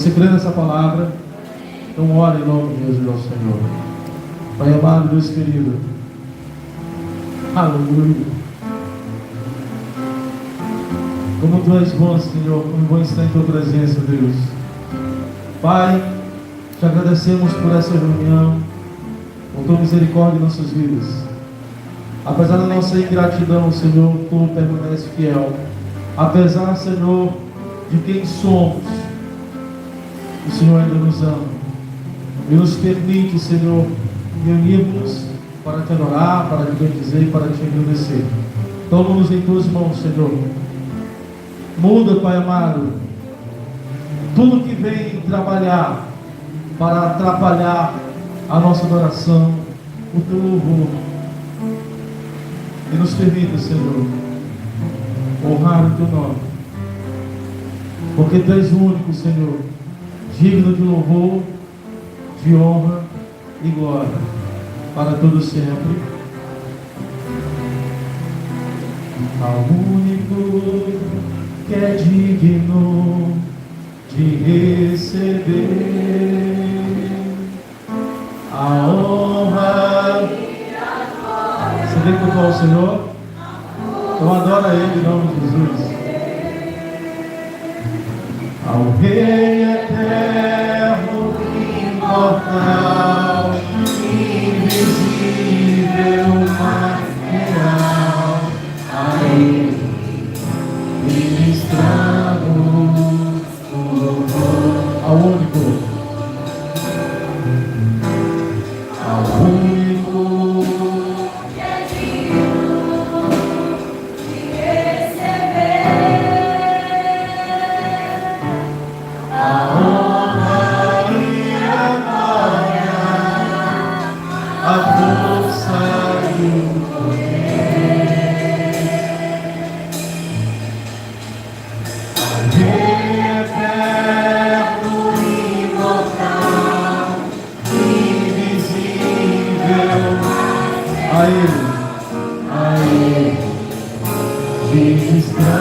Você crê nessa palavra? Então ora em nome de Jesus ao Senhor. Pai amado, Deus querido, aleluia. Como Tu és bom, Senhor, como bom está em Tua presença, Deus. Pai, te agradecemos por essa reunião, por Tua misericórdia em nossas vidas. Apesar da nossa ingratidão, Senhor, Tu permaneces fiel. Apesar, Senhor, de quem somos, o Senhor ainda nos ama e nos permite, Senhor, reunirmos para Te adorar, para Te bendizer e para Te agradecer. Toma-nos em Tuas mãos, Senhor. Muda, Pai amado, tudo que vem trabalhar para atrapalhar a nossa adoração, o Teu louvor, e nos permita, Senhor, honrar o Teu nome, porque Tu és o único, Senhor, digno de louvor, de honra e glória, para todo sempre. Ao único que é digno de receber a honra. Você vem cultuar o Senhor? Então adora Ele em nome de Jesus. Ao Rei eterno, imortal, invisível, mas real, a Ele ministramos o louvor. Ao único, ao único que é digno de receber a honra e a glória, a força e o poder. Ao Rei eterno, imortal, invisível, a Ele ministramos.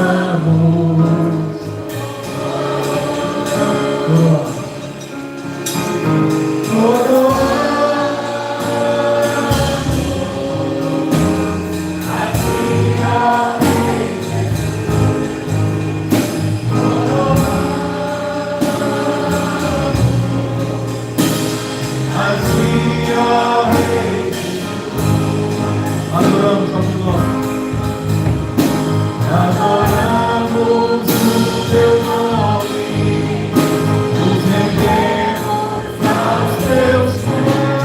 Adoramos ao Teu nome. Adoramos o Teu nome. Nos rendemos aos Teus pés.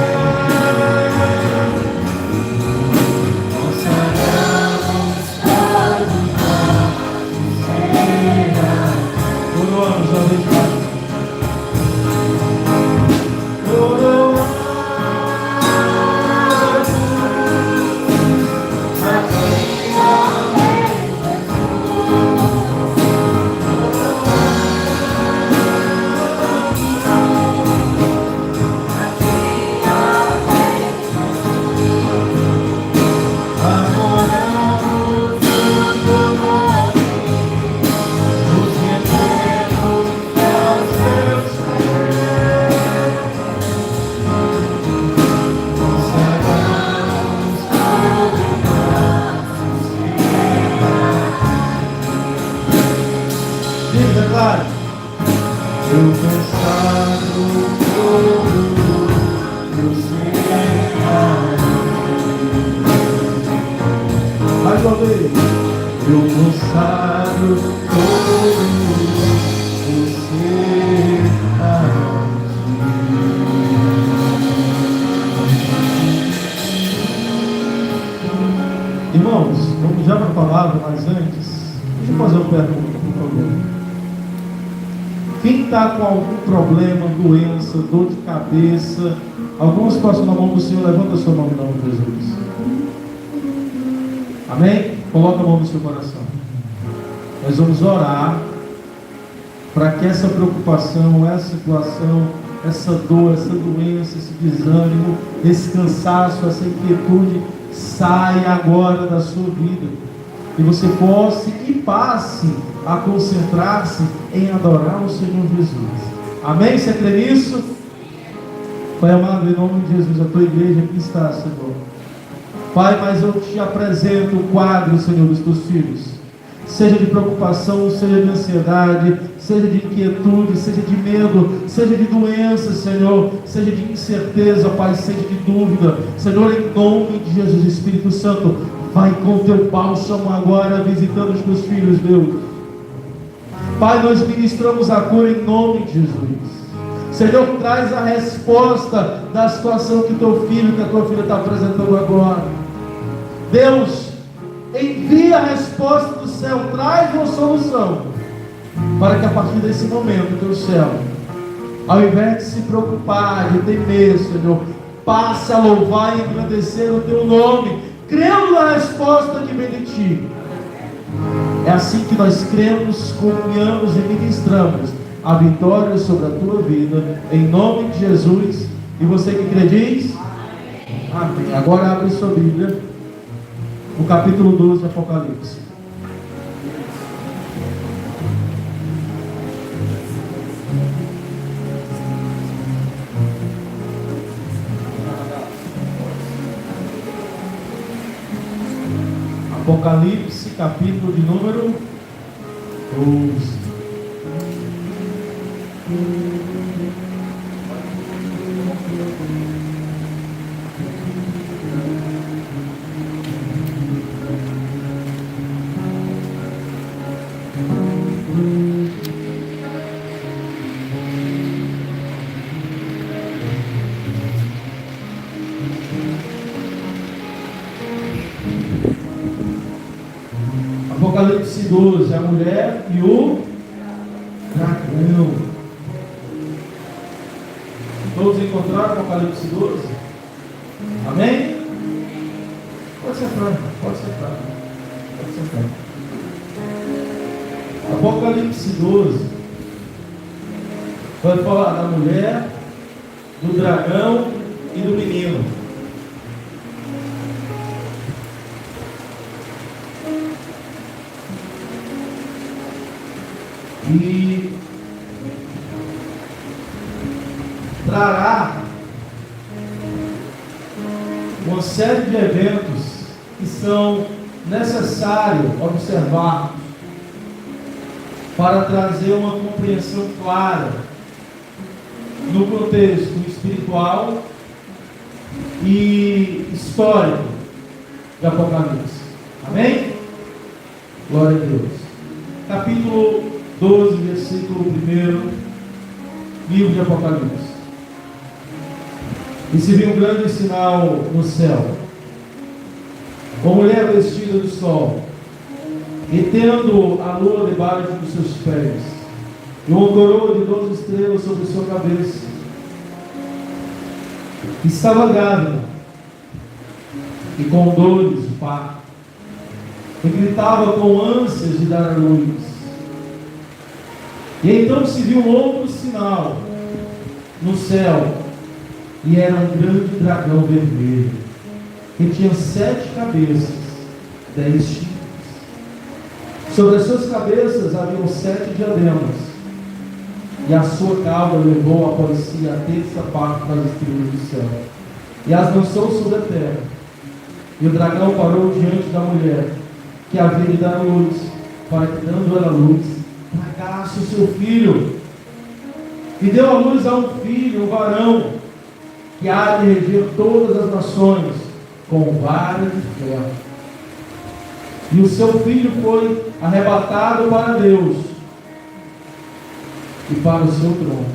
Consagramos todo o nosso ser. Coroamos a verdade. Eu consagro todo o ser a Ti. Mais uma vez. Eu consagro todo o ser a Ti. Irmãos, vamos já para a palavra, mas antes, deixa eu fazer uma pergunta, por favor. Quem está com algum problema, doença, dor de cabeça, algumas passam na mão do Senhor, levanta a sua mão em nome de Jesus. Amém? Coloca a mão no seu coração. Nós vamos orar para que essa preocupação, essa situação, essa dor, essa doença, esse desânimo, esse cansaço, essa inquietude saia agora da sua vida. Que você possa e passe a concentrar-se em adorar o Senhor Jesus. Amém? Você crê nisso? Pai amado, em nome de Jesus, a tua igreja aqui está, Senhor. Pai, mas eu te apresento o quadro, Senhor, dos teus filhos. Seja de preocupação, seja de ansiedade, seja de inquietude, seja de medo, seja de doença, Senhor, seja de incerteza, Pai, seja de dúvida. Senhor, em nome de Jesus, Espírito Santo, vai com o teu bálsamo agora visitando os teus filhos, Deus. Pai, nós ministramos a cura em nome de Jesus. Senhor, traz a resposta da situação que teu filho, que a tua filha está apresentando agora. Deus, envia a resposta do céu, traz uma solução, para que a partir desse momento, teu céu, ao invés de se preocupar, de temer, Senhor, passe a louvar e engrandecer o teu nome, crendo na resposta que vem de ti. É assim que nós cremos, confiamos e ministramos a vitória sobre a tua vida, em nome de Jesus. E você que crê diz? Amém. Agora abre sua Bíblia, o capítulo 12 de Apocalipse. Apocalipse, capítulo de número 12. Apocalipse 12, a mulher e o dragão. Todos encontraram Apocalipse 12? Amém? Pode sentar, pode sentar. Pode sentar. Apocalipse 12 vai falar da mulher, do dragão e do menino. E trará uma série de eventos que são necessários observar para trazer uma compreensão clara no contexto espiritual e histórico de Apocalipse. Amém? Glória a Deus. Capítulo 12, versículo 1, livro de Apocalipse. E se viu um grande sinal no céu, uma mulher vestida de sol, e tendo a lua debaixo dos seus pés, e uma coroa de 12 estrelas sobre sua cabeça. Estava grávida, e com dores de parto, e gritava com ânsias de dar à luz. E então se viu um outro sinal no céu, e era um grande dragão vermelho, que tinha 7 cabeças, 10 chifres. Sobre as suas cabeças haviam 7 diademas, e a sua cauda levou após si a terça parte das estrelas do céu, e as lançou sobre a terra. E o dragão parou diante da mulher, que havia de dar luz, para que, dando ela luz, tragasse o seu filho. E deu à luz a um filho, um varão, que há de reger todas as nações com vara de ferro. E o seu filho foi arrebatado para Deus e para o seu trono.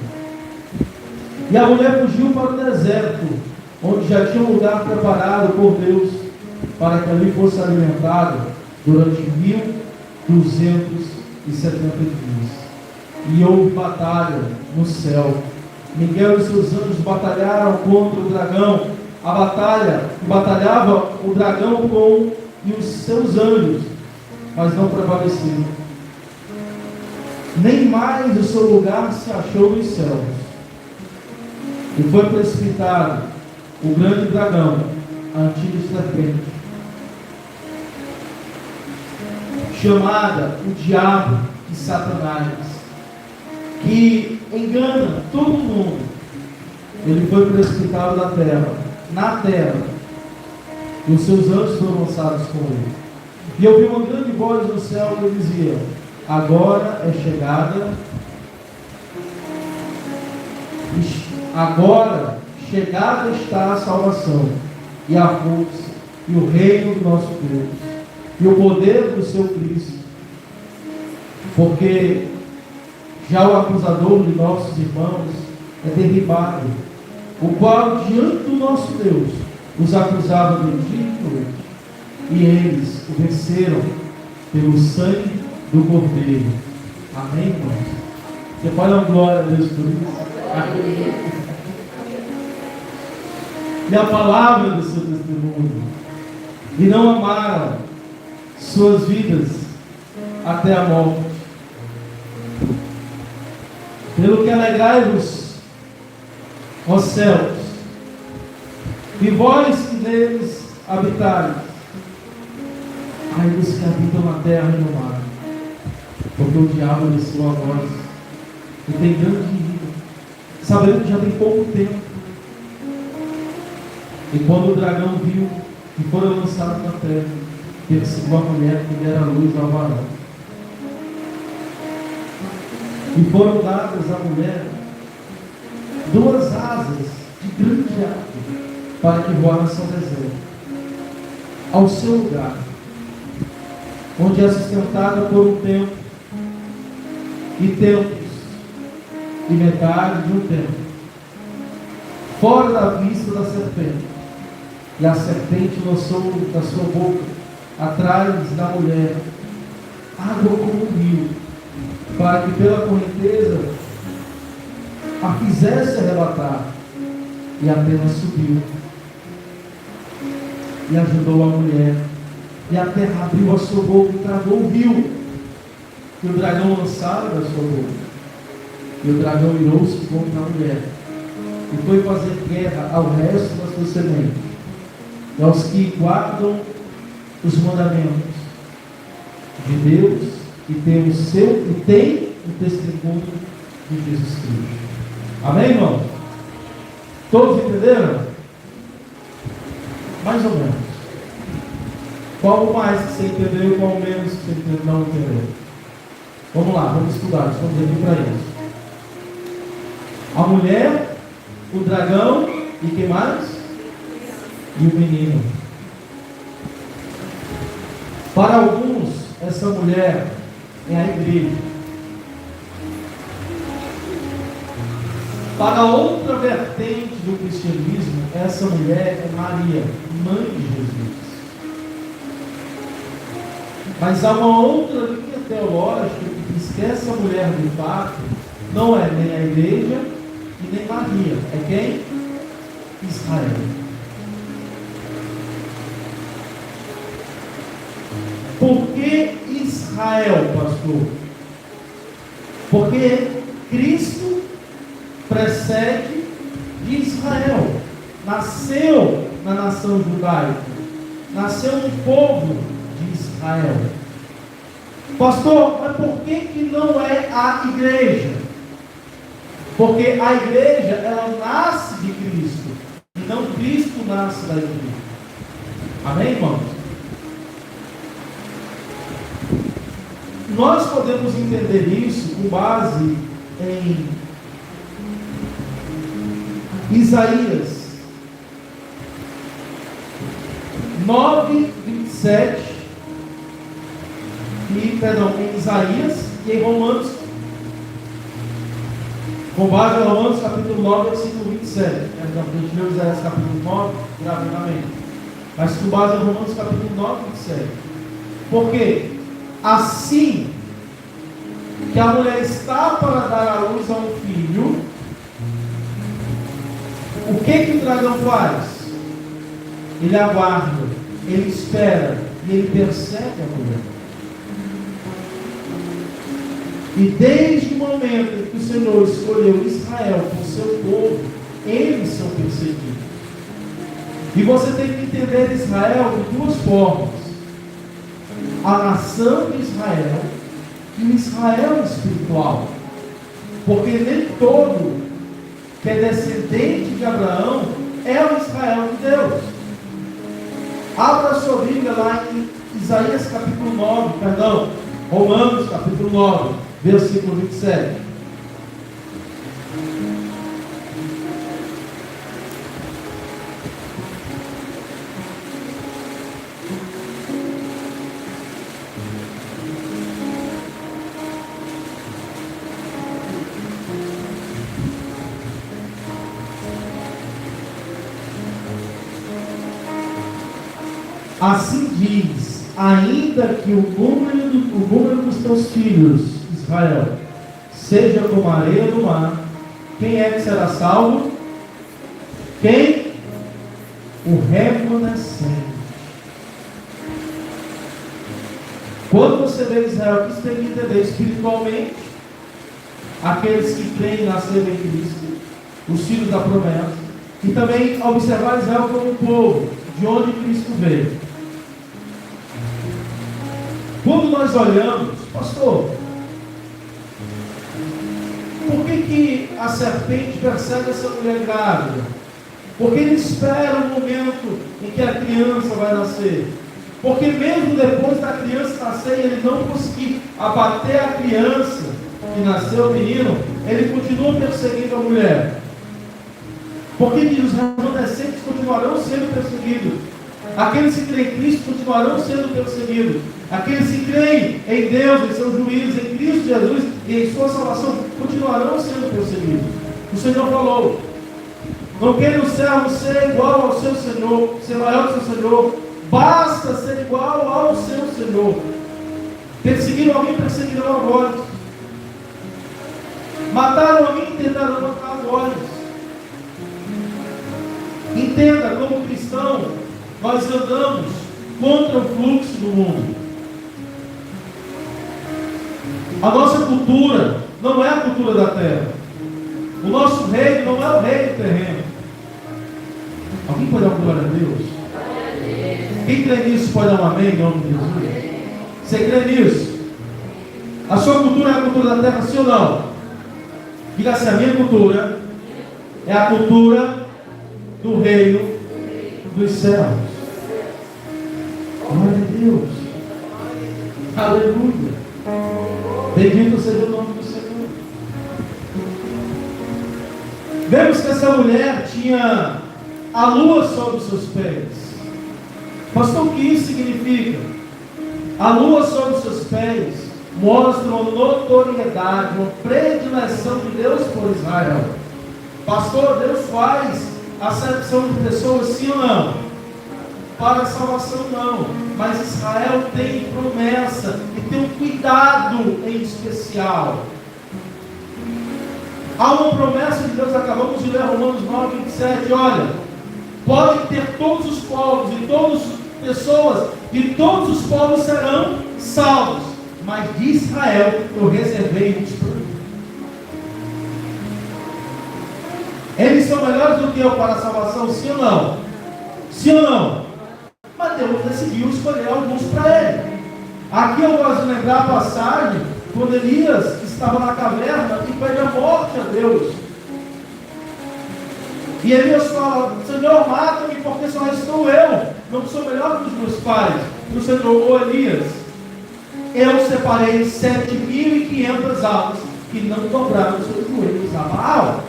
E a mulher fugiu para o deserto, onde já tinha um lugar preparado por Deus, para que ali fosse alimentado durante 1270 dias. E houve batalha no céu. Miguel e seus anjos batalharam contra o dragão. A batalha, batalhava o dragão com e os seus anjos, mas não prevaleceram. Nem mais o seu lugar se achou nos céus. E foi precipitado o grande dragão, a antiga serpente, chamada o diabo e Satanás, que engana todo mundo. Ele foi precipitado da terra, na terra, e os seus anjos foram lançados com ele. E eu vi uma grande voz do céu que dizia: agora é chegada está a salvação, e a força, e o reino do nosso Deus, e o poder do seu Cristo, porque já o acusador de nossos irmãos é derribado, o qual diante do nosso Deus os acusava do dia e noite, e eles o venceram pelo sangue do Cordeiro. Amém, irmãos? Você pode dar glória a Deus por isso? E a palavra do seu testemunho, e não amaram suas vidas até a morte. Pelo que alegrai-vos, ó céus, e vós que neles habitais, ai dos que habitam na terra e no mar, porque o diabo desceu a vós, e tem grande ira, sabendo que já tem pouco tempo. E quando o dragão viu que foram lançados na terra, perseguiu a mulher que dera luz ao varão. E foram dadas à mulher 2 asas de grande árvore, para que voasse ao deserto, ao seu lugar, onde é sustentada por um tempo, e tempos, e metade de um tempo, fora da vista da serpente. E a serpente lançou da sua boca, atrás da mulher, água como um rio, para que pela correnteza a fizesse arrebatar. E apenas subiu, e ajudou a mulher, e a terra abriu a sua boca e tragou o rio, que o dragão lançara da sua boca. E o dragão irou-se contra a mulher, e foi fazer guerra ao resto da sua semente, e aos que guardam os mandamentos de Deus e tem o testemunho de Jesus Cristo. Amém, irmãos? Todos entenderam? Mais ou menos. Qual mais que você entendeu e qual menos que você não entendeu? Vamos lá, vamos estudar, estamos aqui para isso. A mulher, o dragão e quem mais? E o menino. Para alguns, essa mulher é a igreja. Para outra vertente do cristianismo, essa mulher é Maria, mãe de Jesus. Mas há uma outra linha teológica que diz que essa mulher, de fato, não é nem a igreja e nem Maria. É quem? Israel. Por que Israel, pastor? Porque Cristo precede de Israel. Nasceu na nação judaica. Nasceu no povo de Israel. Pastor, mas por que não é a igreja? Porque a igreja, ela nasce de Cristo. E não Cristo nasce da igreja. Amém, irmãos? Nós podemos entender isso com base em Isaías 9:27 em Isaías e em Romanos, com base em Romanos capítulo 9, versículo 27. A gente leu Isaías capítulo 9, gravei na mente. Mas com base em Romanos capítulo 9, 27. Por quê? Assim que a mulher está para dar à luz a um filho, o que o dragão faz? Ele aguarda, ele espera e ele persegue a mulher. E desde o momento em que o Senhor escolheu Israel como seu povo, eles são perseguidos. E você tem que entender Israel de 2 formas: a nação de Israel e o Israel espiritual. Porque nem todo que é descendente de Abraão é o Israel de Deus. Abra a sua Bíblia lá em Isaías capítulo 9, Romanos capítulo 9, versículo 27. Assim diz: ainda que o número dos teus filhos, Israel, seja como a areia do mar, quem é que será salvo? Quem? O remanescente. Quando você vê Israel, você tem que entender espiritualmente, aqueles que creem na nasceram em Cristo, os filhos da promessa, e também observar Israel como um povo, de onde Cristo veio. Quando nós olhamos, pastor, por que a serpente persegue essa mulher grávida? Porque ele espera o momento em que a criança vai nascer. Porque mesmo depois da criança nascer, ele não conseguir abater a criança que nasceu, o menino, ele continua perseguindo a mulher. Porque os remanescentes continuarão sendo perseguidos. Aqueles que creem em Cristo continuarão sendo perseguidos. Aqueles que creem em Deus, em seus juízos, em Cristo Jesus e em sua salvação, continuarão sendo perseguidos. O Senhor falou: não queira o servo ser igual ao seu Senhor, ser maior que o seu Senhor, basta ser igual ao seu Senhor. Perseguiram alguém, perseguirão a vós. Mataram alguém, tentarão matar a vós. Entenda, como cristão, nós andamos contra o fluxo do mundo. A nossa cultura não é a cultura da terra. O nosso reino não é o reino terreno. Alguém pode dar uma glória a Deus? Quem crê nisso pode dar um amém em nome de Jesus? Você crê nisso? A sua cultura é a cultura da terra, sim ou não? Diga assim: a minha cultura é a cultura do reino dos céus. Glória a Deus. Aleluia. Bendito seja o nome do Senhor. Vemos que essa mulher tinha a lua sobre os seus pés. Pastor, o que isso significa? A lua sobre os seus pés mostra uma notoriedade, uma predileção de Deus por Israel. Pastor, Deus faz acepção de pessoas, sim ou não? Para a salvação não, mas Israel tem promessa e tem um cuidado em especial. Há uma promessa de Deus, acabamos de ler Romanos 9, 27, olha, podem ter todos os povos e todas as pessoas, e todos os povos serão salvos, mas de Israel eu reservei os para mim. Eles são melhores do que eu para a salvação, sim ou não? Sim ou não? Mas Deus decidiu escolher alguns para ele. Aqui eu gosto de lembrar a passagem quando Elias estava na caverna e pede a morte a Deus. E Elias fala: Senhor, mata-me, porque só restou eu, não sou melhor que os meus pais. E o Senhor: ô Elias, eu separei 7.500 almas que não dobraram os seus joelhos a Baal.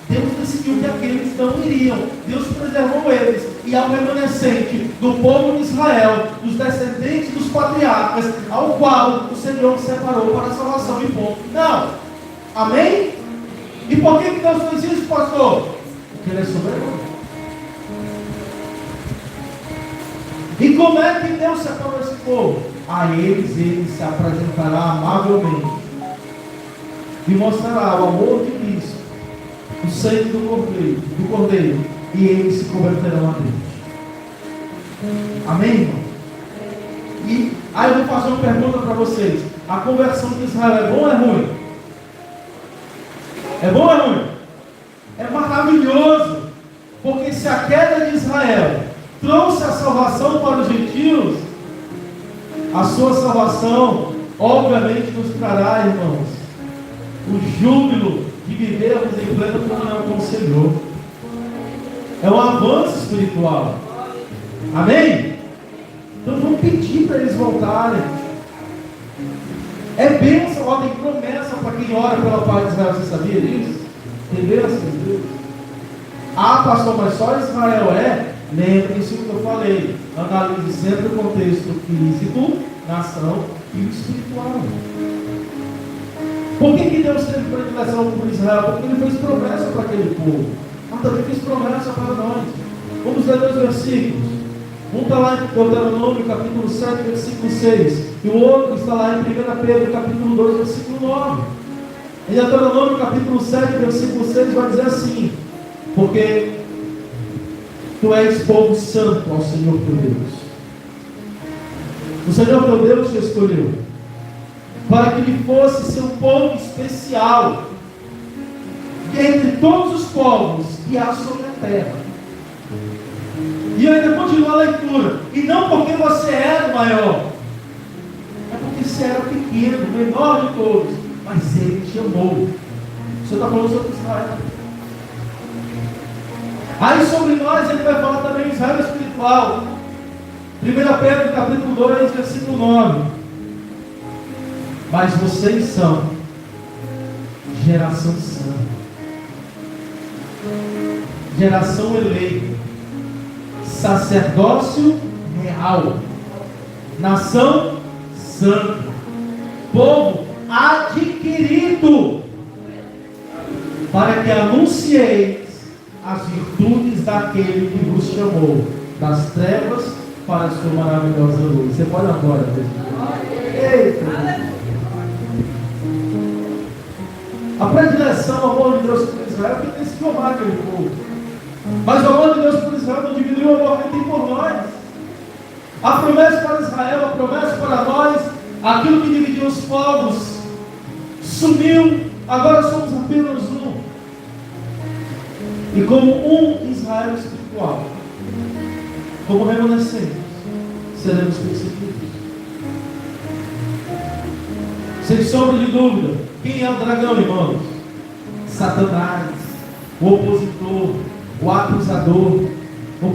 Deus decidiu que aqueles não iriam. Deus preservou eles. E ao remanescente do povo de Israel, dos descendentes dos patriarcas, ao qual o Senhor separou para a salvação e ponto. Não. Amém? E por que Deus fez isso, pastor? Porque Ele é soberano. E como é que Deus separou esse povo? A eles ele se apresentará amavelmente e mostrará o amor de Cristo, o sangue do Cordeiro, e eles se converterão a Deus. Amém, irmão? E aí eu vou fazer uma pergunta para vocês: a conversão de Israel é bom ou é ruim? É bom ou é ruim? É maravilhoso, porque se a queda de Israel trouxe a salvação para os gentios, a sua salvação obviamente nos trará, irmãos, o júbilo de vivermos em plena comunhão com o Senhor. É um avanço espiritual. Amém? Então vamos pedir para eles voltarem. É bênção, ó, tem promessa para quem ora pela paz de Israel. Você sabia disso? Tem bênção de Deus. Ah, pastor, mas só Israel é? Lembre-se do que eu falei. Analise sempre o contexto físico, nação e o espiritual. Por que Deus teve predileção por Israel? Porque Ele fez promessa para aquele povo. Mas também fez promessa para nós. Vamos ler 2 versículos. Um está lá em Deuteronômio, capítulo 7, versículo 6. E o outro está lá em 1 Pedro, capítulo 2, versículo 9. Em Deuteronômio, capítulo 7, versículo 6, vai dizer assim: porque tu és povo santo ao Senhor teu Deus. O Senhor teu Deus te escolheu para que ele fosse seu povo especial entre todos os povos que há sobre a terra. E ainda continua a leitura. E não porque você era o maior, é porque você era pequeno, o menor de todos, mas Ele te amou. Você está falando sobre Israel. Aí sobre nós Ele vai falar também Israel espiritual. 1 Pedro capítulo 2, versículo 9. Mas vocês são geração santa, geração eleita, sacerdócio real, nação santa, povo adquirido, para que anuncieis as virtudes daquele que vos chamou das trevas para a sua maravilhosa luz. Você pode agora, eita! A predileção, o amor de Deus por Israel tem que se tomar aquele povo. Mas o amor de Deus por Israel não diminuiu o amor que tem por nós. A promessa para Israel, a promessa para nós, aquilo que dividiu os povos, sumiu, agora somos apenas um. E como um Israel espiritual, como remanescentes, seremos perseguidos. Sem sombra de dúvida, quem é o dragão, irmãos? Satanás, o opositor, o acusador.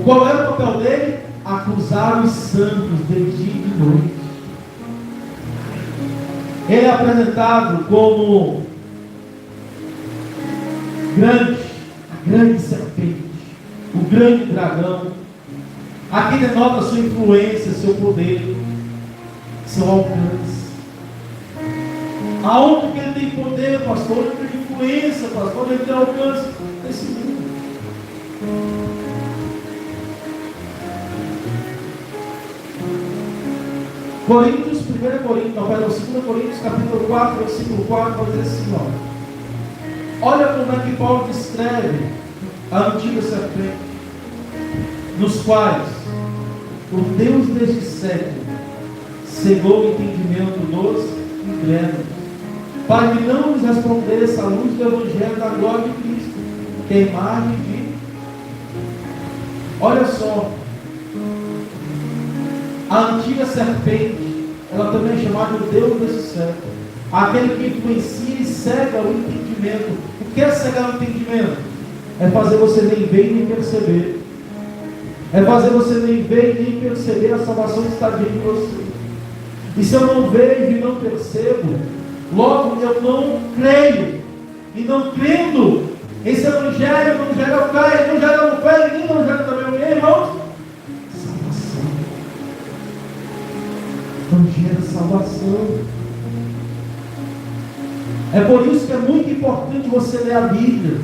Qual é o papel dele? Acusar os santos de dia e de noite. Ele é apresentado como a grande serpente, o grande dragão. Aqui denota sua influência, seu poder, seu alcance. Aonde que ele tem poder, pastor? Ele tem influência, pastor? Ele tem alcance nesse mundo. Coríntios, 2 Coríntios, capítulo 4, versículo 4, vai dizer assim, olha como é que Paulo descreve a antiga serpente, nos quais o Deus deste século cegou o entendimento dos incrédulos, para que não lhes respondesse a luz do Evangelho da glória de Cristo, que é a imagem de... Olha só, a antiga serpente, ela também é chamada de Deus desse século, aquele que influencia e cega o entendimento. O que é cegar o entendimento? É fazer você nem ver nem perceber. É fazer você nem ver e nem perceber a salvação que está dentro de você. E se eu não vejo e não percebo, logo eu não creio. E não crendo, esse evangelho não gera o caio, não gera o fé, ninguém não gera também o quê, irmãos? Salvação. Não gera salvação. É por isso que é muito importante você ler a Bíblia.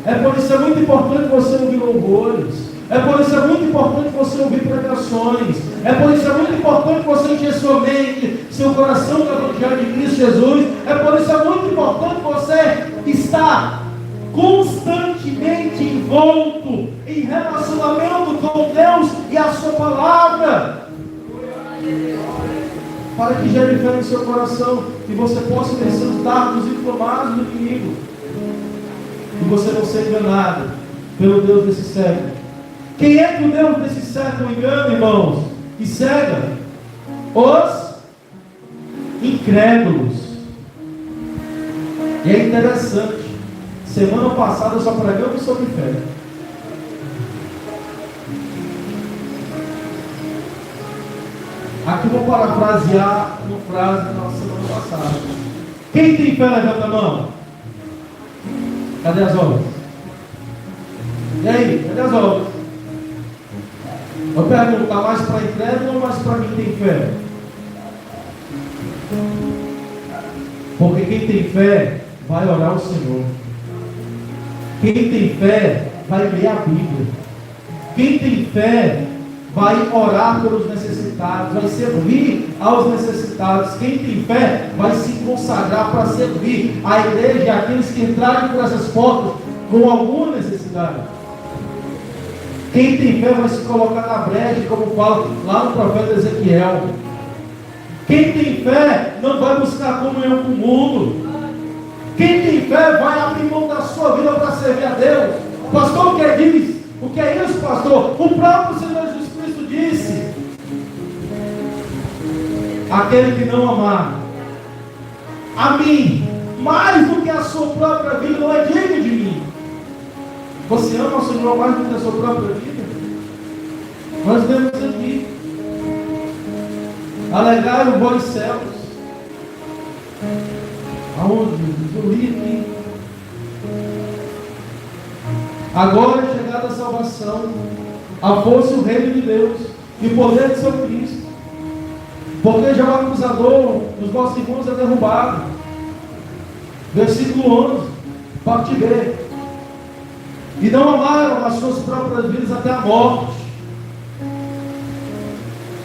É por isso que é muito importante você ouvir louvores. É por isso que é muito importante você ouvir pregações. É por isso que é muito importante você encher sua mente, seu coração com o Evangelho de Cristo Jesus. É por isso que é muito importante você estar constantemente envolto em relacionamento com Deus e a sua palavra, para que gere fé no seu coração e você possa vencer os dardos inflamados do inimigo, e você não ser enganado pelo Deus desse século. Quem é que o Deus desse século engana, irmãos? E cega? Os incrédulos. E é interessante, semana passada eu só pregamos sobre fé. Aqui eu vou parafrasear uma frase da nossa semana passada. Quem tem fé, levanta a mão. Cadê as obras? E aí, cadê as obras? Eu pergunto, está mais para a entrega ou mais para quem tem fé? Porque quem tem fé vai orar ao Senhor. Quem tem fé vai ler a Bíblia. Quem tem fé vai orar pelos necessitados, vai servir aos necessitados. Quem tem fé vai se consagrar para servir a igreja e aqueles que entrarem por essas portas com alguma necessidade. Quem tem fé vai se colocar na brecha, como fala lá no profeta Ezequiel. Quem tem fé não vai buscar comunhão com o mundo. Quem tem fé vai abrir mão da sua vida para servir a Deus. Pastor, o que diz? O que é isso, pastor? O próprio Senhor Jesus Cristo disse: aquele que não amar a mim mais do que a sua própria vida não é digno de mim. Você ama o Senhor mais do que a sua própria vida? Nós lemos aqui: alegrai os vós céus. Aonde? Eu li aqui. Agora é chegada a salvação, a força e o reino de Deus, e o poder de seu Cristo. Porque já o acusador dos vossos irmãos é derrubado. Versículo 11, parte B. E não amaram as suas próprias vidas até a morte.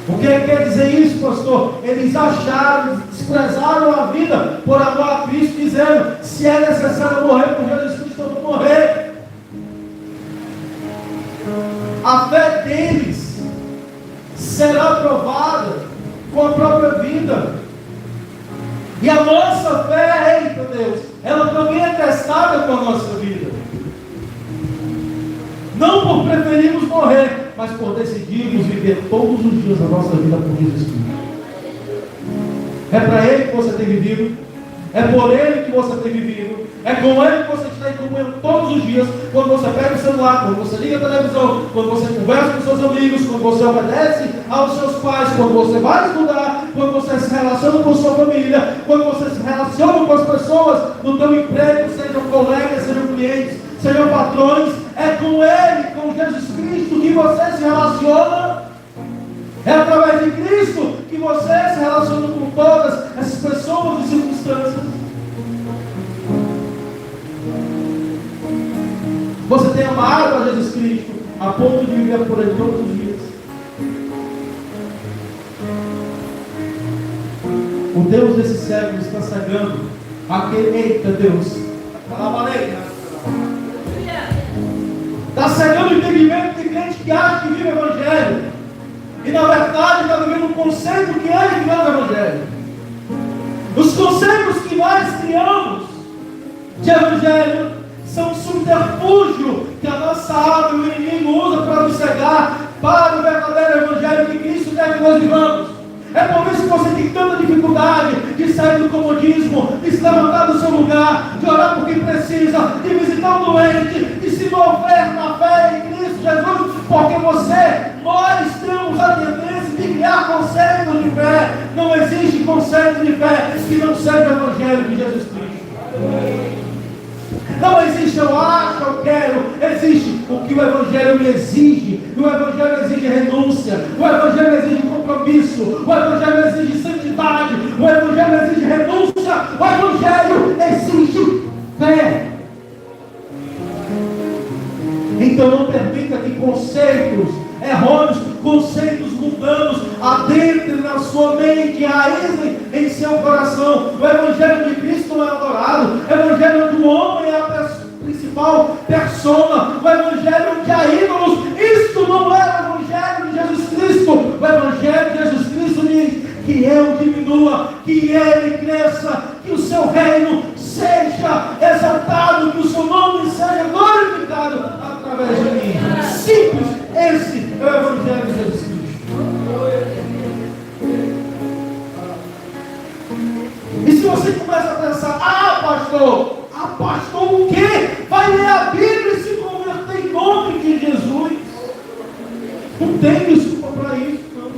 O que quer dizer isso, pastor? Eles acharam, desprezaram a vida por amor a Cristo, dizendo: se é necessário morrer por Jesus Cristo, eu vou morrer. A fé deles será provada com a própria vida. E a nossa fé, eita Deus, ela também é testada com a nossa vida. Não por preferirmos morrer, mas por decidirmos viver todos os dias da nossa vida por Jesus Cristo. É para Ele que você tem vivido, é por Ele que você tem vivido, é com Ele que você está em comunhão todos os dias. Quando você pega o celular, quando você liga a televisão, quando você conversa com seus amigos, quando você obedece aos seus pais, quando você vai estudar, quando você se relaciona com sua família, quando você se relaciona com as pessoas no seu emprego, sejam colegas, sejam clientes, sejam patrões, é com Ele, com Jesus Cristo que você se relaciona. É através de Cristo que você se relaciona com todas essas pessoas e circunstâncias. Você tem amado a Jesus Cristo a ponto de viver por Ele todos os dias. O Deus desse século está cegando aquele, eita Deus, está cegando o entendimento de crente que acha que vive o Evangelho, e na verdade está vivendo um conceito que ele criou no Evangelho. Os conceitos que nós criamos de Evangelho são um subterfúgio que a nossa alma e o inimigo usa para nos cegar para o verdadeiro Evangelho que Cristo quer que nós vivamos. É por isso que você tem tanta dificuldade de sair do comodismo, de se levantar do seu lugar, de orar por quem precisa, de visitar um doente, de se mover na fé em Cristo Jesus, porque nós temos a tendência de criar conceitos de fé. Não existe conceito de fé que não seja o Evangelho de Jesus Cristo. Não existe eu acho, eu quero. Existe o que o Evangelho me exige. E o Evangelho exige renúncia. O Evangelho exige compromisso. O Evangelho exige santidade. O Evangelho exige renúncia. O Evangelho exige fé. Então não permita que conceitos errôneos, conceitos mundanos adentrem na sua mente, enraizem em seu coração. O Evangelho de Cristo não é adorado. O Evangelho do homem é a principal persona. O Evangelho de ídolos, isto não é o Evangelho de Jesus Cristo. O Evangelho de Jesus Cristo diz que eu diminua, que Ele cresça, que o seu reino seja exaltado, que o seu nome seja glorificado através de mim. Simples, esse é o Evangelho de Jesus Cristo. E se você começa a pensar: ah, pastor, tem desculpa para isso, não.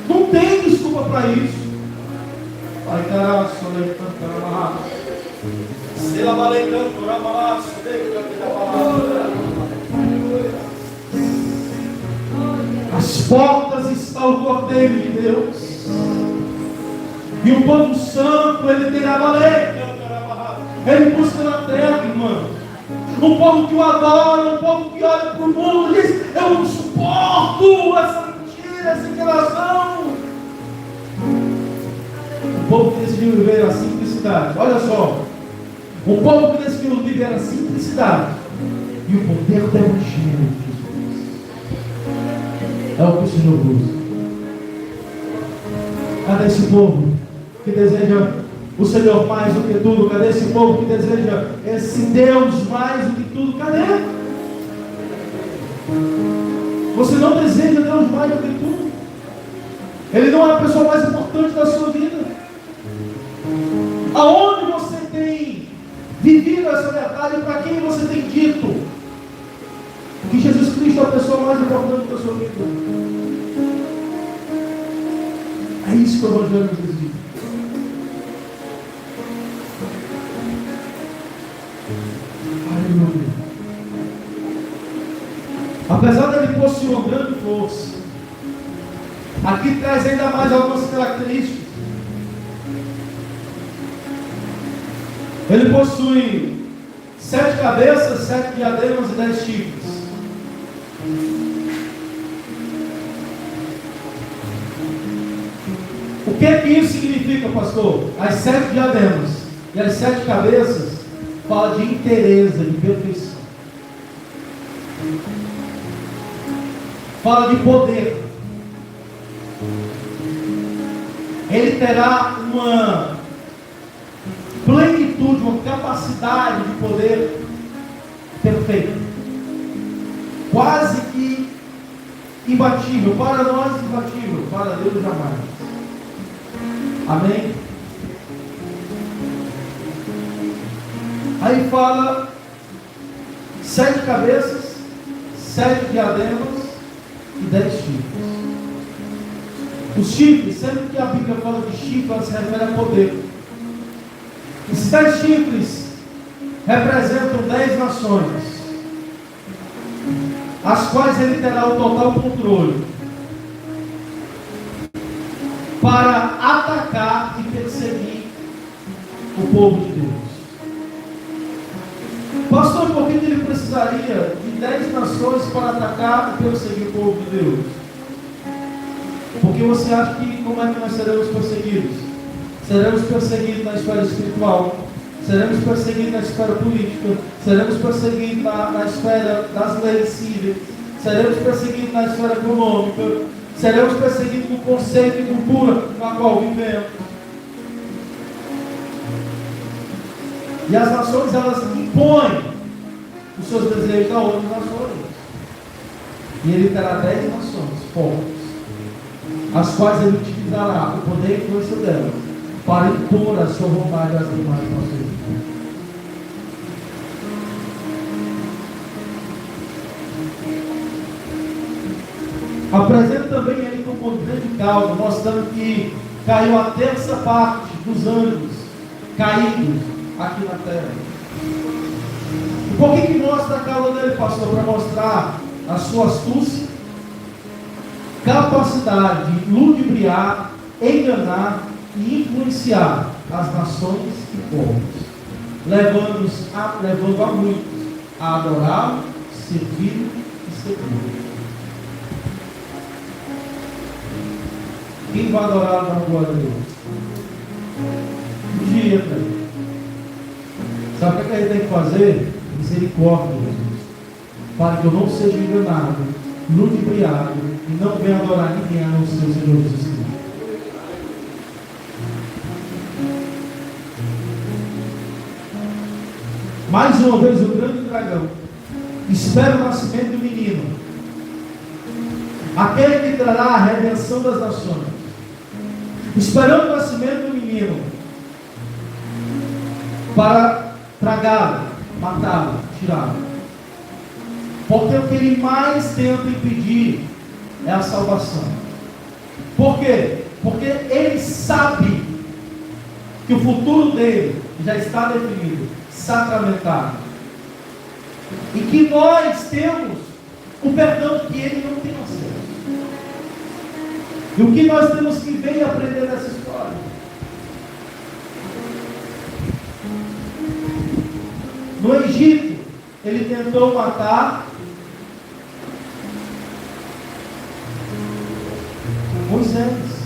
Não tem desculpa para isso. Pai, caralho, solei cantar amarrado. Se ela valeu canto, amarrado, solei cantar amarrado. As portas está o Cordeiro de Deus. E o povo santo, ele terá valer. Ele busca na terra, irmão. Um povo que o adora, um povo que olha para o mundo e diz: eu não suporto essa mentira, essa enganação. Um povo que decidiu viver a simplicidade. Olha só. Um povo que decidiu viver a simplicidade e o poder do Evangelho de Jesus. É o que o Senhor busca. Cadê esse povo que deseja o Senhor mais do que tudo? Cadê esse povo que deseja esse Deus mais do que tudo? Cadê? Você não deseja Deus mais do que tudo? Ele não é a pessoa mais importante da sua vida? Aonde você tem vivido essa verdade? Para quem você tem dito que Jesus Cristo é a pessoa mais importante da sua vida? É isso que o Evangelho nos diz. Aleluia. Apesar dele possuir uma grande força, aqui traz ainda mais algumas características. Ele possui 7 cabeças, 7 diademas e 10 chifres. O que isso significa, pastor? As 7 diademas e as 7 cabeças fala de inteireza, de perfeição. Fala de poder. Ele terá uma plenitude, uma capacidade de poder perfeita. Quase que imbatível. Para nós, imbatível. Para Deus, jamais. Amém? Aí fala 7 cabeças, 7 diademas e 10 chifres. Os chifres, sempre que a Bíblia fala de chifres, ela se refere a poder. Esses 10 chifres representam 10 nações, as quais ele terá o total controle para atacar e perseguir o povo de Deus. Pastor, por que ele precisaria de 10 nações para atacar e perseguir o povo de Deus? Porque você acha que como é que nós seremos perseguidos? Seremos perseguidos na esfera espiritual, seremos perseguidos na esfera política, seremos perseguidos na esfera das leis cíveis, seremos perseguidos na esfera econômica, seremos perseguidos no conceito e cultura na qual vivemos. E as nações, elas impõem os seus desejos a outras nações. E ele terá 10 nações fortes, as quais ele utilizará o poder e influência delas para impor a sua vontade às demais nações. Apresenta também ele como um grande causa, mostrando que caiu a terça parte dos anjos caídos aqui na terra. E por que mostra a causa dele, pastor? Para mostrar a sua astúcia, capacidade de ludibriar, enganar e influenciar as nações e povos, levando a muitos a adorá-lo, servir e servir. Quem vai adorá-lo na glória de Deus? Um dia, cara. Sabe o que a gente tem que fazer? Misericórdia, Jesus, para que eu não seja enganado, ludibriado e não venha adorar ninguém a não ser o Senhor Jesus Cristo. Mais uma vez o grande dragão espera o nascimento do menino, aquele que trará a redenção das nações, esperando o nascimento do menino para tragá-lo, matá-lo, tirá-lo. Porque o que ele mais tenta impedir é a salvação. Por quê? Porque ele sabe que o futuro dele já está definido, sacramentado. E que nós temos o perdão que ele não tem acesso. E o que nós temos que ver e aprender nessa história? No Egito, ele tentou matar Moisés.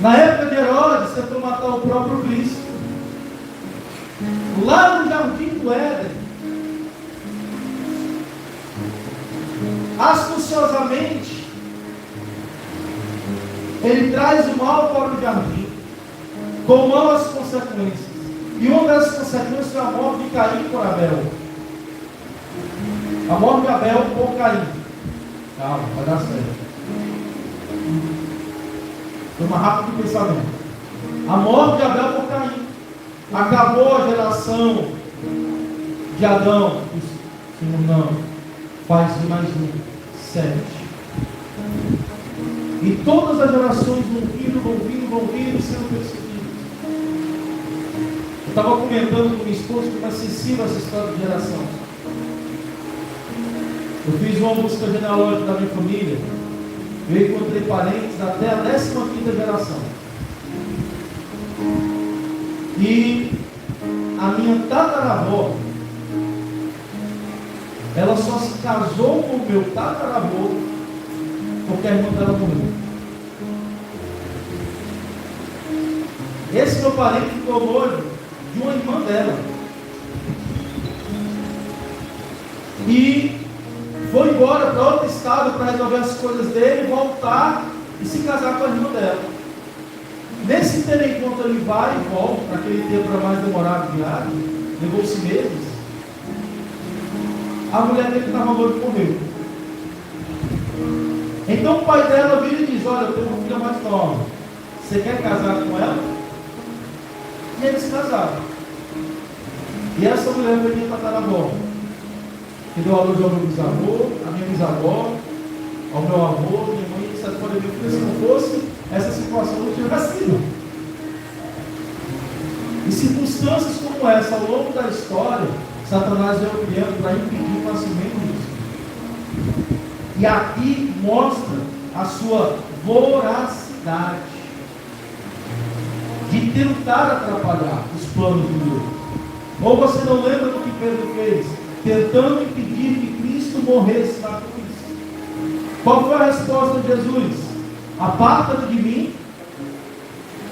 Na época de Herodes, tentou matar o próprio Cristo. Lá no jardim do Éden, astuciosamente, ele traz o mal para o jardim, com malas consequências. E uma das consequências é a morte de Caim por Abel. A morte de Abel por Caim. Calma, vai dar certo. Foi mais rápido que o pensamento. A morte de Abel por Caim. Acabou a geração de Adão. Senhor, não. Faz mais um. 7. E todas as gerações vão vindo, sendo perseguidas. Eu estava comentando com minha esposa que é sensível essa história de geração. Eu fiz uma busca genealógica da minha família. Eu encontrei parentes até a 15ª geração. E a minha tataravó, ela só se casou com o meu tataravô porque a irmã dela morreu. Esse meu parente ficou noivo de uma irmã dela. E foi embora para outro estado para resolver as coisas dele, voltar e se casar com a irmã dela. Nesse encontro ele vai e volta, naquele tempo era mais demorado de viagem, levou-se meses. A mulher dele que estava noiva morreu. Então o pai dela vira e diz: olha, eu tenho uma filha mais nova, você quer casar com ela? E eles se casaram. E essa mulher foi minha tataravó, que deu a luz ao meu bisavô, a minha bisavó, ao meu avô, minha mãe, etc. Porque se não fosse essa situação, não tinha nascido. E circunstâncias como essa, ao longo da história, Satanás veio criando para impedir o nascimento disso. E aqui mostra a sua voracidade de tentar atrapalhar os planos de Deus. Ou você não lembra do que Pedro fez? Tentando impedir que Cristo morresse na cruz. Qual foi a resposta de Jesus? Aparta-te de mim.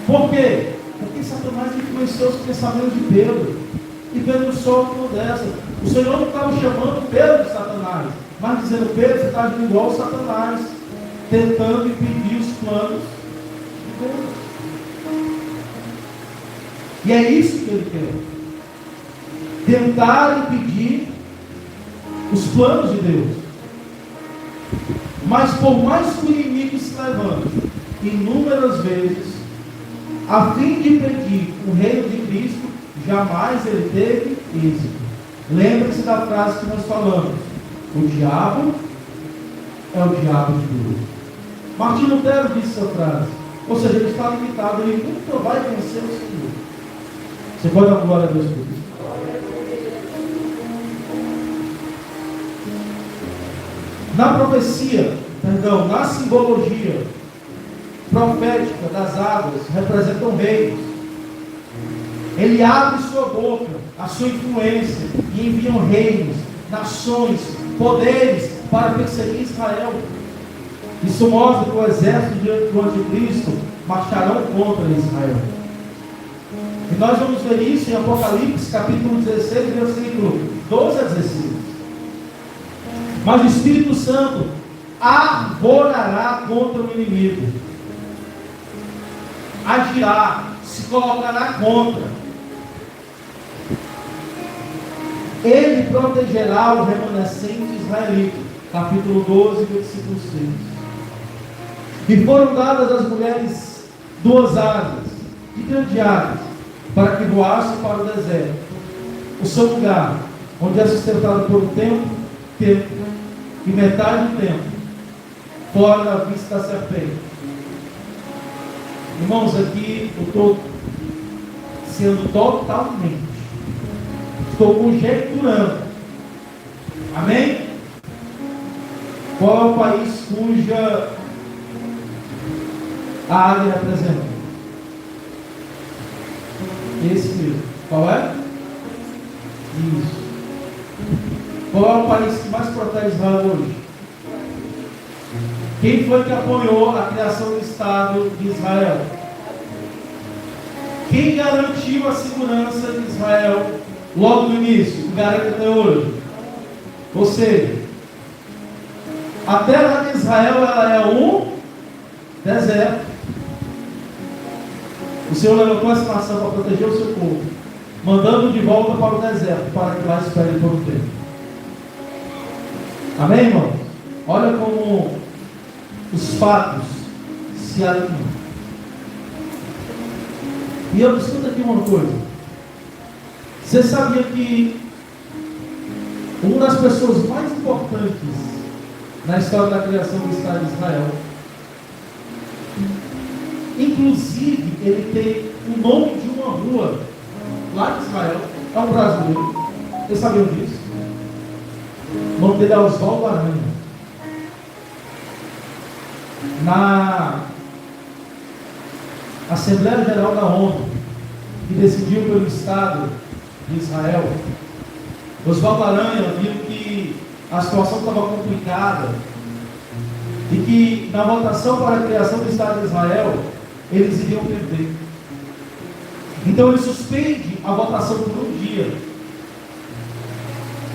Por quê? Porque Satanás influenciou os pensamentos de Pedro. E Pedro solta uma dessa. O Senhor não estava chamando Pedro de Satanás, mas dizendo: Pedro, você está agindo igual ao Satanás, tentando impedir os planos de Deus. E é isso que ele quer: tentar impedir os planos de Deus. Mas por mais que o inimigo se levante inúmeras vezes a fim de impedir o reino de Cristo, jamais ele teve êxito. Lembre-se da frase que nós falamos: o diabo é o diabo de Deus. Martinho Lutero disse essa frase. Ou seja, ele está limitado, ele nunca vai vencer o Senhor. Você pode dar glória a Deus por isso? Na profecia, na simbologia profética das águas, representam reis. Ele abre sua boca, a sua influência, e enviam reinos, nações, poderes para perseguir Israel. Isso mostra que o exército do anticristo marcharão contra Israel. E nós vamos ver isso em Apocalipse, capítulo 16, versículo 12 a 16. Mas o Espírito Santo arvorará contra o inimigo, agirá, se colocará contra. Ele protegerá o remanescente israelita. Capítulo 12, versículo 6. E foram dadas às mulheres 2 asas, de grande asas, para que voassem para o deserto, o seu lugar, onde é sustentado por um tempo, e metade do tempo fora da vista da serpente. Irmãos, aqui eu estou sendo totalmente, estou conjecturando. Amém? Qual é o país cuja a águia representa? Esse mesmo. Qual é? Isso. Qual é o país que mais protege Israel hoje? Quem foi que apoiou a criação do Estado de Israel? Quem garantiu a segurança de Israel logo no início? O garante até hoje. Ou seja, a terra de Israel ela é um deserto. O Senhor levantou essa nação para proteger o seu povo, mandando de volta para o deserto, para que lá espere por um tempo. Amém, irmão? Olha como os fatos se alinham. E eu escuto aqui uma coisa. Você sabia que uma das pessoas mais importantes na história da criação do Estado de Israel, inclusive ele tem o nome de uma rua lá de Israel, é um brasileiro. Vocês sabiam disso? O nome dele é Oswaldo Aranha. Na Assembleia Geral da ONU, que decidiu pelo Estado de Israel, Oswaldo Aranha viu que a situação estava complicada e que na votação para a criação do Estado de Israel eles iriam perder. Então ele suspende a votação por um dia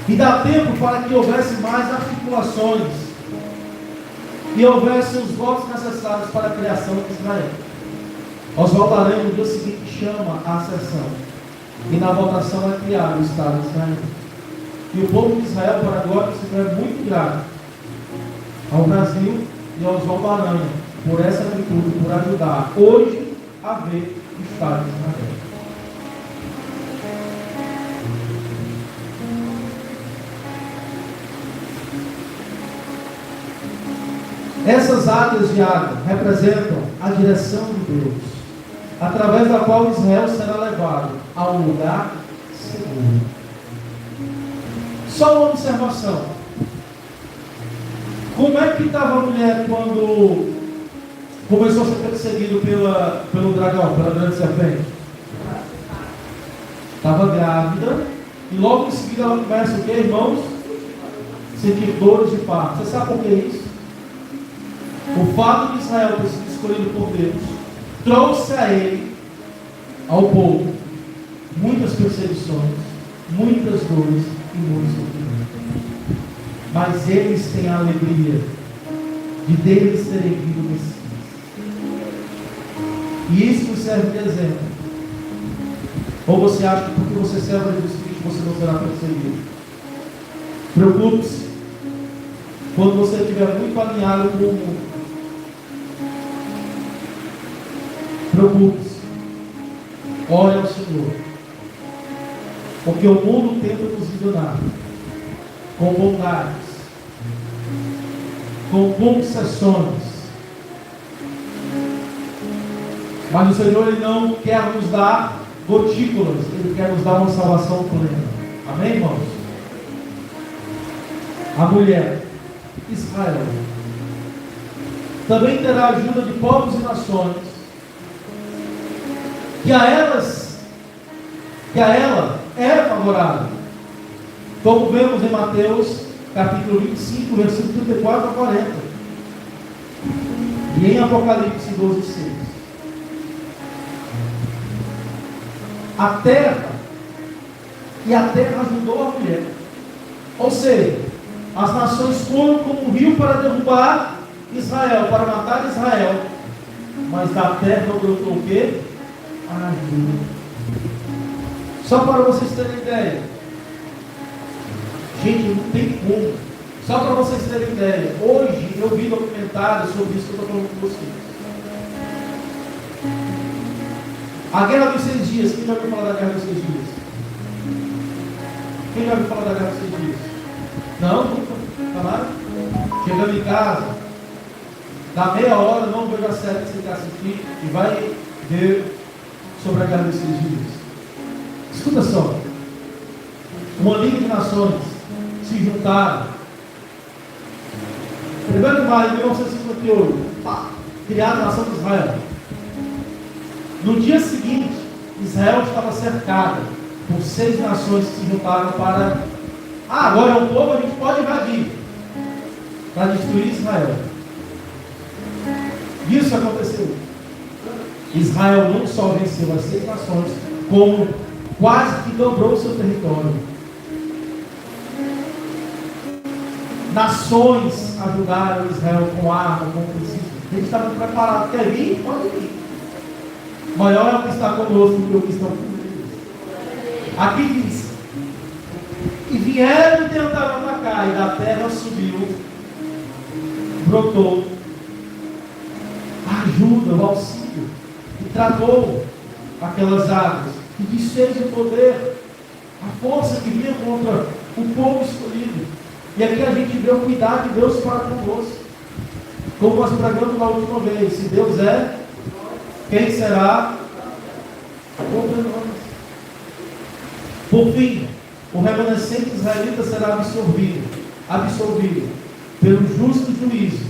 e dá tempo para que houvesse mais articulações e houvesse os votos necessários para a criação de Israel. Oswaldo Aranha no dia seguinte chama a sessão e na votação é criado o Estado de Israel. E o povo de Israel, para agora, se é muito grato ao Brasil e ao Oswaldo Aranha por essa atitude, por ajudar hoje a ver o Estado de Israel. Essas águas de água representam a direção de Deus, através da qual Israel será levado a um lugar seguro. Só uma observação. Como é que estava a mulher quando começou a ser perseguido pelo dragão, pela grande serpente? Estava grávida e logo em seguida ela começa o que, irmãos? Sentir dores de parto. Você sabe por que isso? O fato de Israel ter sido escolhido por Deus trouxe a ele, ao povo, muitas perseguições, muitas dores e muito sofrimento. Mas eles têm a alegria de deles terem vindo o Messias. E isso nos serve de exemplo. Ou você acha que porque você serve a Jesus Cristo você não será perseguido? Preocupe-se quando você estiver muito alinhado com o mundo. Preocupe-se. Ore ao Senhor. Porque o mundo tenta nos enganar com bondades, com concessões. Mas o Senhor Ele não quer nos dar gotículas, Ele quer nos dar uma salvação plena. Amém, irmãos? A mulher, Israel, também terá a ajuda de povos e nações, que a ela é favorável, como vemos em Mateus capítulo 25, versículo 34 a 40, e em Apocalipse 12, 6. A terra ajudou a mulher, ou seja, as nações foram como um rio para derrubar Israel, para matar Israel, mas da terra brotou o quê? Ajuda. Só para vocês terem ideia, gente, não tem como. Só para vocês terem ideia, hoje eu vi documentário sobre isso que eu estou falando com vocês. A Guerra dos 6 Dias, quem já ouviu falar da Guerra dos 6 Dias? Quem já ouviu falar da Guerra dos 6 Dias? Não, nunca. Falaram? Chegando em casa, dá meia hora, não vejo a série que você quer assistir e vai ver sobre a Guerra dos 6 Dias. Escuta só. Uma liga de nações se juntaram. 1 de maio de 1958, criada a nação de Israel. No dia seguinte, Israel estava cercada por 6 nações que se juntaram para... agora é um povo, a gente pode invadir para destruir Israel. Isso aconteceu. Israel não só venceu as 6 nações, como quase que dobrou o seu território. Nações ajudaram Israel com arma, com princípio. A gente estava preparado. Quer vir? Pode vir. Maior é o que está conosco do que o que estão com eles. Aqui diz: e vieram e tentaram atacar, e da terra subiu, brotou a ajuda, o auxílio, e travou aquelas águas, e desfez o poder, a força que vinha contra o povo escolhido. E aqui a gente vê o cuidado de Deus para conosco. Como nós pregamos na última vez: se Deus é, quem será contra nós? Por fim, o remanescente israelita será absorvido pelo justo juízo,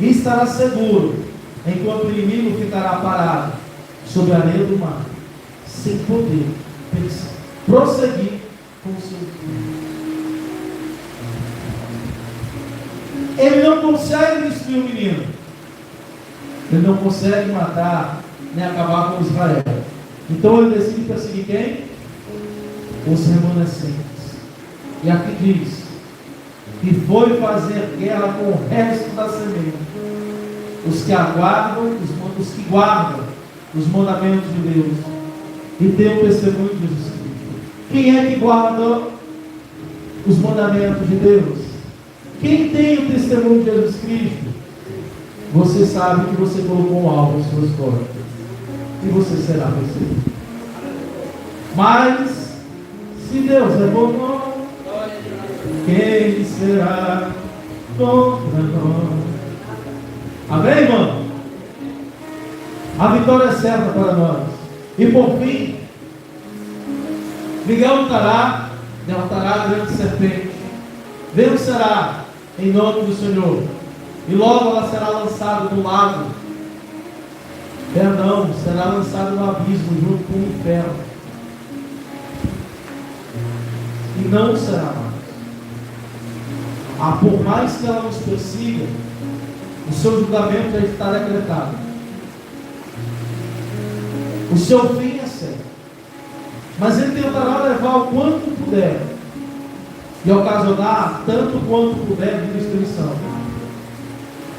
e estará seguro, enquanto o inimigo ficará parado sobre a areia do mar, sem poder prosseguir com o seu filho. Ele não consegue destruir o menino. Ele não consegue matar nem acabar com Israel. Então ele decide perseguir quem? Os remanescentes. E aqui diz que foi fazer guerra com o resto da semente, os que aguardam, os que guardam os mandamentos de Deus e têm o testemunho de Jesus Cristo. Quem é que guarda os mandamentos de Deus? Quem tem o testemunho de Jesus Cristo? Você sabe que você colocou um alvo em suas costas e você será perseguido. Mas se Deus é bom, quem será contra nós? Amém, irmão? A vitória é certa para nós. E por fim, Miguel derrotará a grande serpente, vencerá em nome do Senhor, e logo ela será lançada no lago, será lançada no abismo junto com o inferno, e não será mais. Por mais que ela nos persiga, o seu julgamento já está decretado, o seu fim é certo, mas ele tentará levar o quanto puder e ocasionar tanto quanto puder de destruição.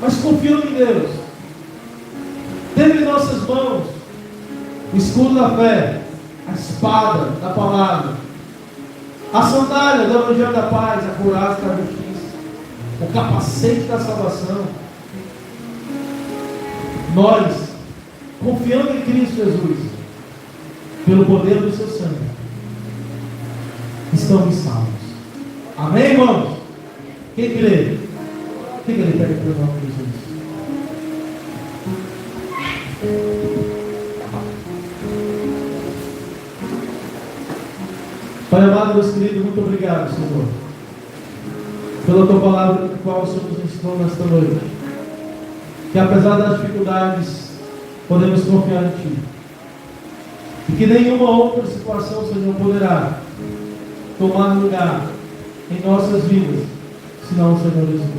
Mas confiando em Deus, tendo em nossas mãos o escudo da fé, a espada da palavra, a sandália do evangelho da paz, a couraça da justiça, o capacete da salvação, nós, confiando em Cristo Jesus, pelo poder do seu sangue, estamos salvos. Amém, irmãos? Quem crê? Quem crê? Pega pelo nome de Jesus. Pai amado, Deus querido, muito obrigado, Senhor, pela tua palavra, com a qual o Senhor nos ensinou nesta noite. Que apesar das dificuldades, podemos confiar em Ti. E que nenhuma outra situação, Senhor, poderá tomar lugar em nossas vidas, senão o Senhor Jesus.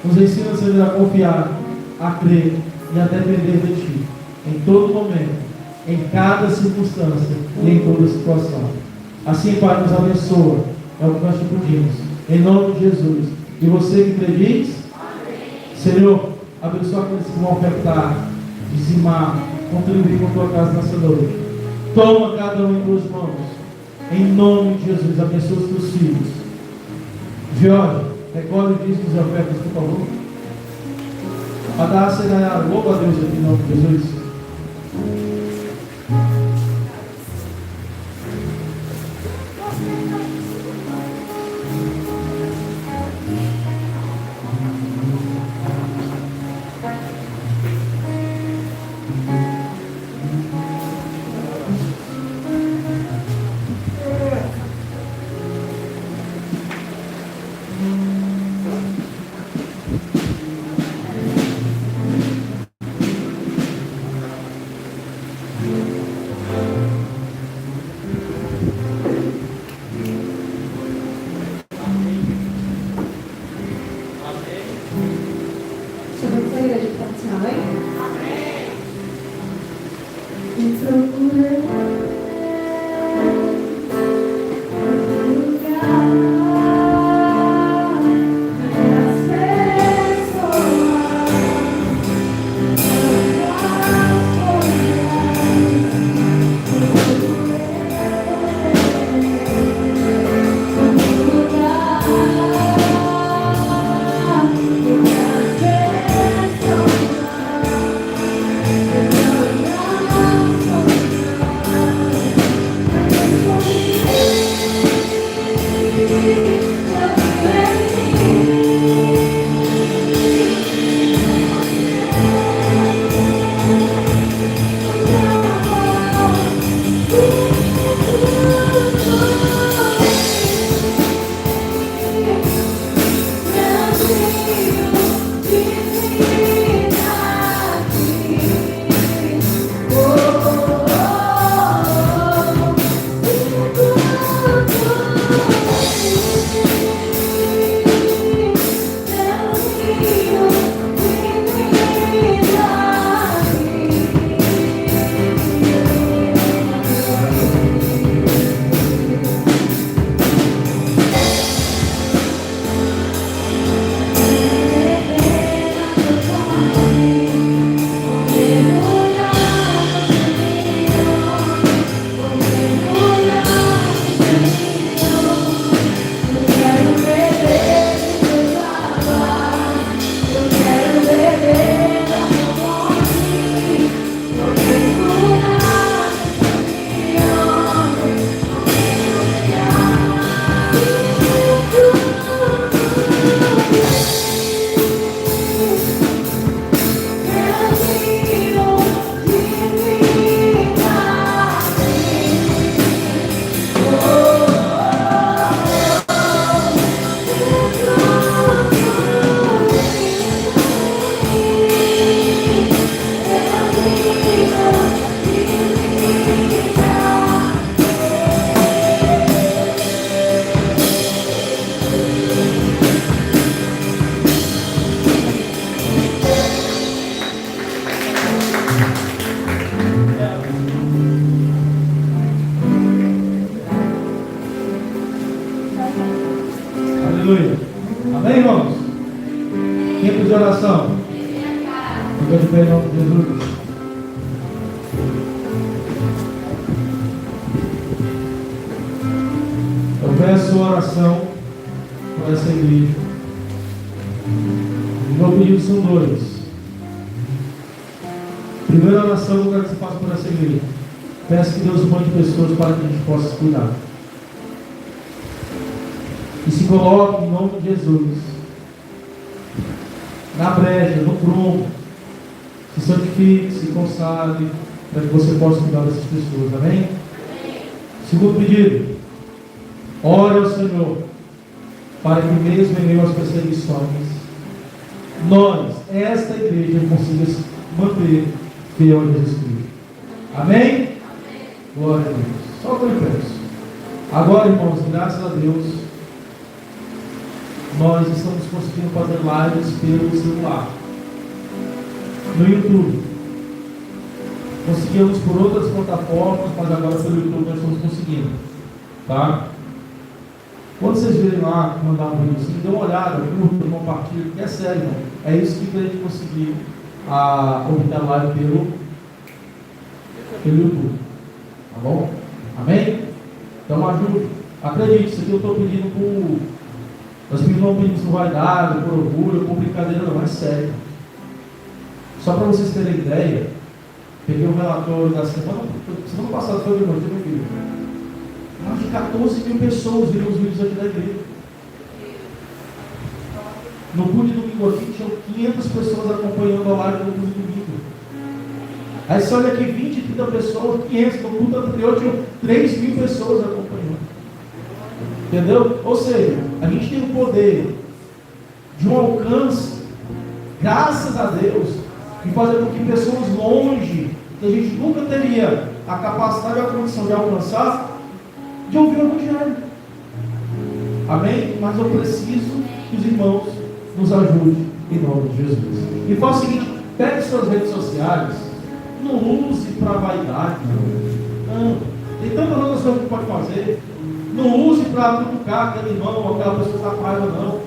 Nos ensina, Senhor, a confiar, a crer e a depender de Ti, em todo momento, em cada circunstância e em toda situação. Assim, Pai, nos abençoa, é o que nós te pedimos, em nome de Jesus. E você que crê diz: amém. Senhor, abençoa aqueles que vão ofertar, dizimar, contribuir com a tua casa nessa noite. Toma cada um em tuas mãos, em nome de Jesus. Abençoa os teus filhos. Jorge, recolhe o dízimo das ofertas, por favor. Para dar a cena, louva a Deus aqui em nome de Jesus. Aleluia. Amém, irmãos? Tempo de oração. Fica de pé em nome de Jesus. Eu peço oração por essa igreja. O meu pedido são dois. Primeira oração que eu quero que você faça por essa igreja. Peço que Deus mande pessoas para que a gente possa cuidar. E se coloque em nome de Jesus na brecha, no prumo. Se santifique, se consagre, para que você possa cuidar dessas pessoas. Amém? Segundo pedido. Ore ao Senhor, para que mesmo em meio às perseguições, nós, esta igreja, consiga se manter fiel a Jesus Cristo. Amém? Glória a Deus. Só que eu peço. Agora, irmãos, graças a Deus, nós estamos conseguindo fazer lives pelo celular, no YouTube. Conseguimos por outras plataformas, mas agora pelo YouTube nós estamos conseguindo. Tá? Quando vocês virem lá, mandar um vídeo assim, dê uma olhada, curta, compartilha, porque é sério, irmão. É isso que a gente conseguir ouvir a live pelo YouTube. Tá bom? Amém? Então ajude. Acredite, isso aqui eu estou pedindo por. Nós não pedimos por vaidade, por orgulho, por brincadeira, não, é sério. Só para vocês terem ideia, peguei um relatório da semana passada, foi de noite, meu filho. Mais de 14 mil pessoas viram os vídeos aqui da igreja. No culto de domingo aqui, tinham 500 pessoas acompanhando a live do culto de domingo. Aí você olha aqui, 20, 30 pessoas, 500, no culto anterior tinham 3 mil pessoas acompanhando. Entendeu? Ou seja, a gente tem o poder de um alcance, graças a Deus, de fazer com que pessoas longe, que a gente nunca teria a capacidade ou a condição de alcançar, de ouvir o Evangelho. Amém? Mas eu preciso que os irmãos nos ajudem em nome de Jesus. E faz o seguinte, pegue suas redes sociais, não use para vaidade, não. Tem tantas outras coisas que pode fazer. Não use para cutucar aquele irmão ou aquela pessoa que está com raiva, não.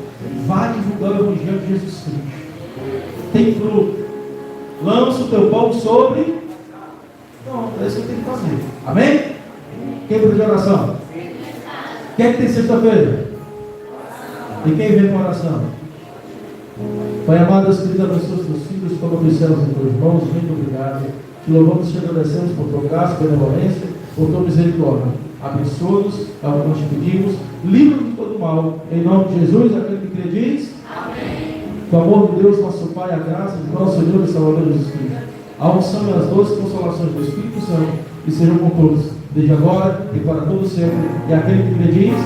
Vai divulgando o Evangelho de Jesus Cristo. Tem fruto. Lança o teu pão sobre. Não, é isso que tem que fazer. Amém? Quem precisa de oração? Quem é que tem sexta-feira? E quem vem com oração? Pai amado, Deus querido, abençoe os teus filhos, como observamos em tuas mãos. Muito obrigado. Te louvamos e te agradecemos por tua graça, benevolência, por tua misericórdia. Abençoa-nos, é o que nós te pedimos. Livra-nos de todo mal. Em nome de Jesus, aquele que crê diz. Amém. Com o amor de Deus, nosso Pai, a graça de nosso Senhor e Salvador Jesus Cristo, a unção e as doces consolações do Espírito Santo, e sejam com todos, desde agora e para todo sempre. E aquele que crê diz,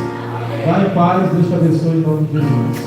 vai em paz, Deus te abençoe em nome de Jesus.